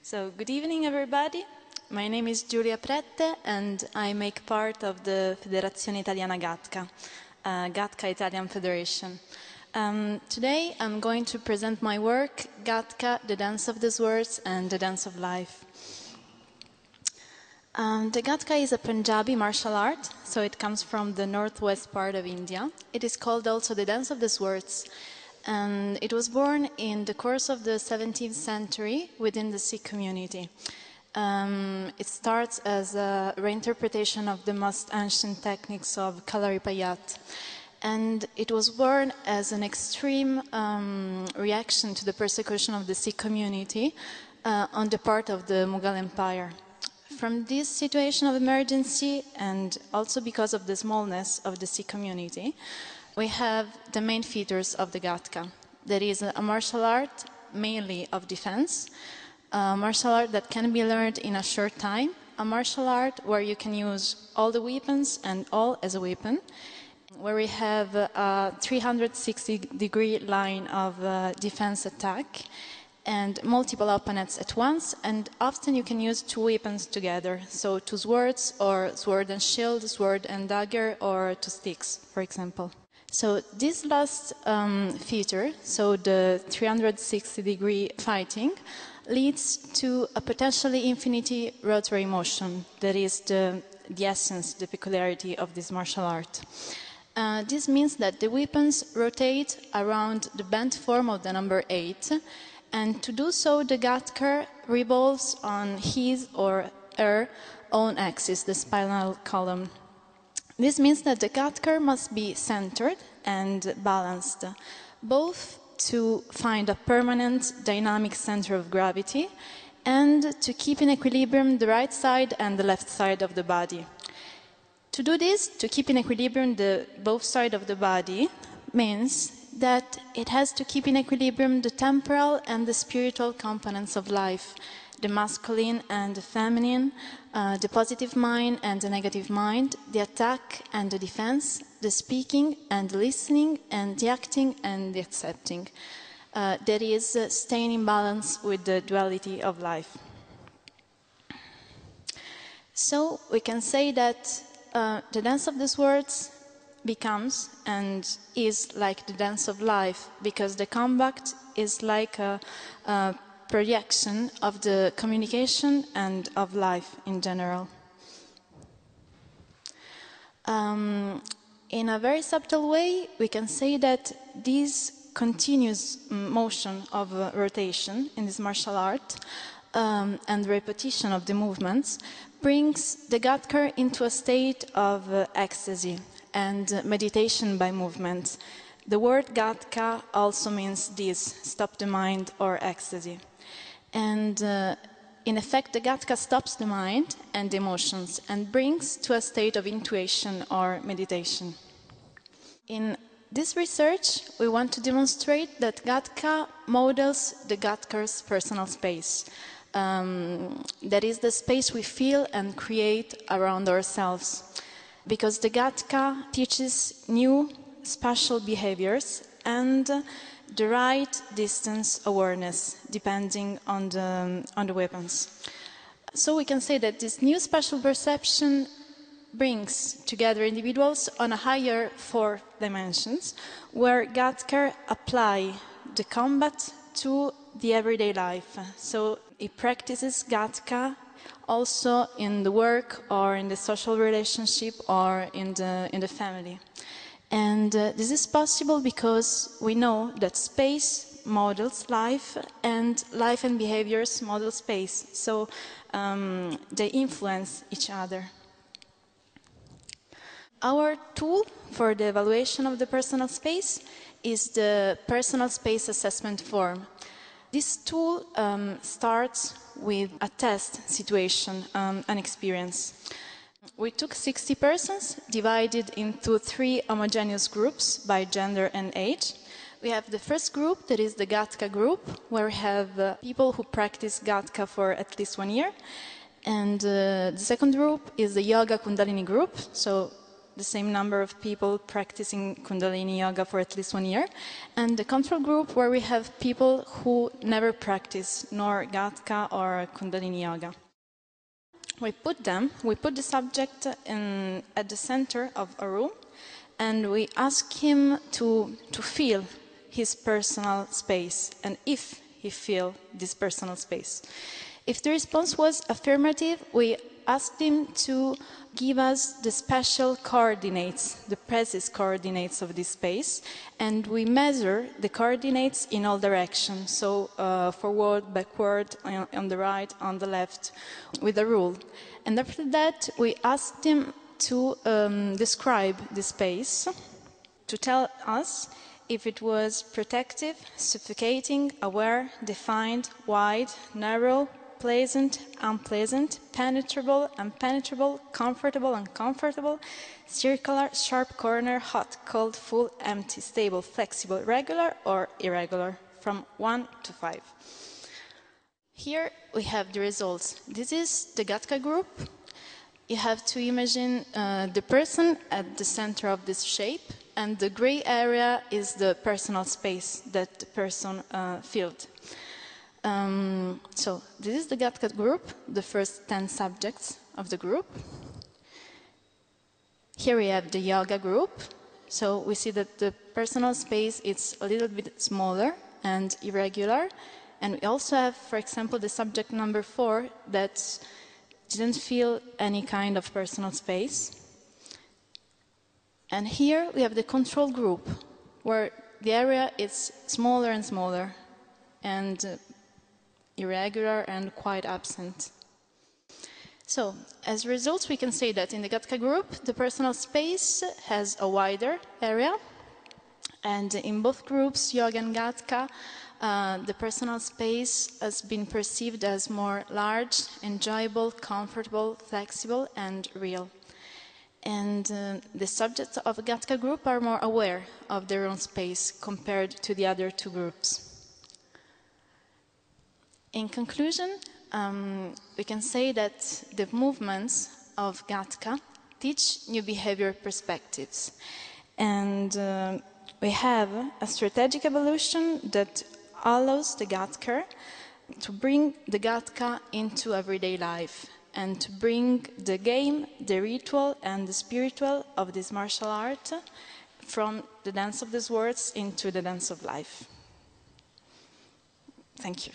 So, good evening, everybody. My name is Giulia Prette, and I make part of the Federazione Italiana Gatka, Gatka Italian Federation. Today, I'm going to present my work, Gatka, the Dance of the Swords and the Dance of Life. The Gatka is a Punjabi martial art, so it comes from the northwest part of India. It is called also the Dance of the Swords, and it was born in the course of the 17th century within the Sikh community. It starts as a reinterpretation of the most ancient techniques of Kalaripayat, and it was born as an extreme reaction to the persecution of the Sikh community on the part of the Mughal Empire. From this situation of emergency, and also because of the smallness of the Sikh community, we have the main features of the Gatka. There is a martial art mainly of defense, a martial art that can be learned in a short time, a martial art where you can use all the weapons and all as a weapon, where we have a 360-degree line of defense attack, and multiple opponents at once, and often you can use two weapons together, so two swords, or sword and shield, sword and dagger, or two sticks, for example. So this last feature, so the 360-degree fighting, leads to a potentially infinity rotary motion. That is the essence, the peculiarity of this martial art. This means that the weapons rotate around the bent form of the number 8, and to do so, the Gatka revolves on his or her own axis, the spinal column. This means that the Gatka must be centered and balanced, both to find a permanent dynamic center of gravity and to keep in equilibrium the right side and the left side of the body. To do this, to keep in equilibrium both sides of the body, means that it has to keep in equilibrium the temporal and the spiritual components of life, the masculine and the feminine, the positive mind and the negative mind, the attack and the defense, the speaking and the listening, and the acting and the accepting. That is staying in balance with the duality of life. So we can say that the Dance of the Swords becomes and is like the dance of life, because the combat is like a projection of the communication and of life in general. In a very subtle way, we can say that this continuous motion of rotation in this martial art and repetition of the movements brings the Gatka into a state of ecstasy and meditation by movement. The word Gatka also means this, stop the mind or ecstasy. And in effect, the Gatka stops the mind and the emotions and brings to a state of intuition or meditation. In this research, we want to demonstrate that Gatka models the Gatka's personal space. That is the space we feel and create around ourselves. Because the Gatka teaches new spatial behaviors and the right distance awareness, depending on the weapons. So we can say that this new spatial perception brings together individuals on a higher 4 dimensions, where Gatka apply the combat to the everyday life. So it practices Gatka also in the work or in the social relationship or in the family. And this is possible because we know that space models life and behaviors model space. So they influence each other. Our tool for the evaluation of the personal space is the personal space assessment form. This tool starts with a test situation, an experience. We took 60 persons, divided into 3 homogeneous groups by gender and age. We have the first group, that is the Gatka group, where we have people who practice Gatka for at least 1 year. And the second group is the Yoga Kundalini group, so the same number of people practicing Kundalini Yoga for at least 1 year, and the control group where we have people who never practice nor Gatka or Kundalini Yoga. We put the subject at the center of a room, and we ask him to feel his personal space, and if he feel this personal space. If the response was affirmative, we asked him to give us the special coordinates, the precise coordinates of this space, and we measure the coordinates in all directions, so forward, backward, on the right, on the left, with a rule. And after that, we asked him to describe the space, to tell us if it was protective, suffocating, aware, defined, wide, narrow, pleasant, unpleasant, penetrable, unpenetrable, comfortable, uncomfortable, circular, sharp corner, hot, cold, full, empty, stable, flexible, regular or irregular, from 1 to 5. Here we have the results. This is the Gatka group. You have to imagine the person at the center of this shape, and the gray area is the personal space that the person filled. So this is the Gatka group, the first 10 subjects of the group. Here we have the yoga group. So we see that the personal space is a little bit smaller and irregular. And we also have, for example, the subject number 4 that didn't feel any kind of personal space. And here we have the control group, where the area is smaller and smaller, and irregular and quite absent. So, as a result, we can say that in the Gatka group, the personal space has a wider area, and in both groups, Yoga and Gatka, the personal space has been perceived as more large, enjoyable, comfortable, flexible, and real. And the subjects of the Gatka group are more aware of their own space compared to the other two groups. In conclusion, we can say that the movements of Gatka teach new behavior perspectives. And we have a strategic evolution that allows the Gatka to bring the Gatka into everyday life and to bring the game, the ritual and the spiritual of this martial art from the dance of the swords into the dance of life. Thank you.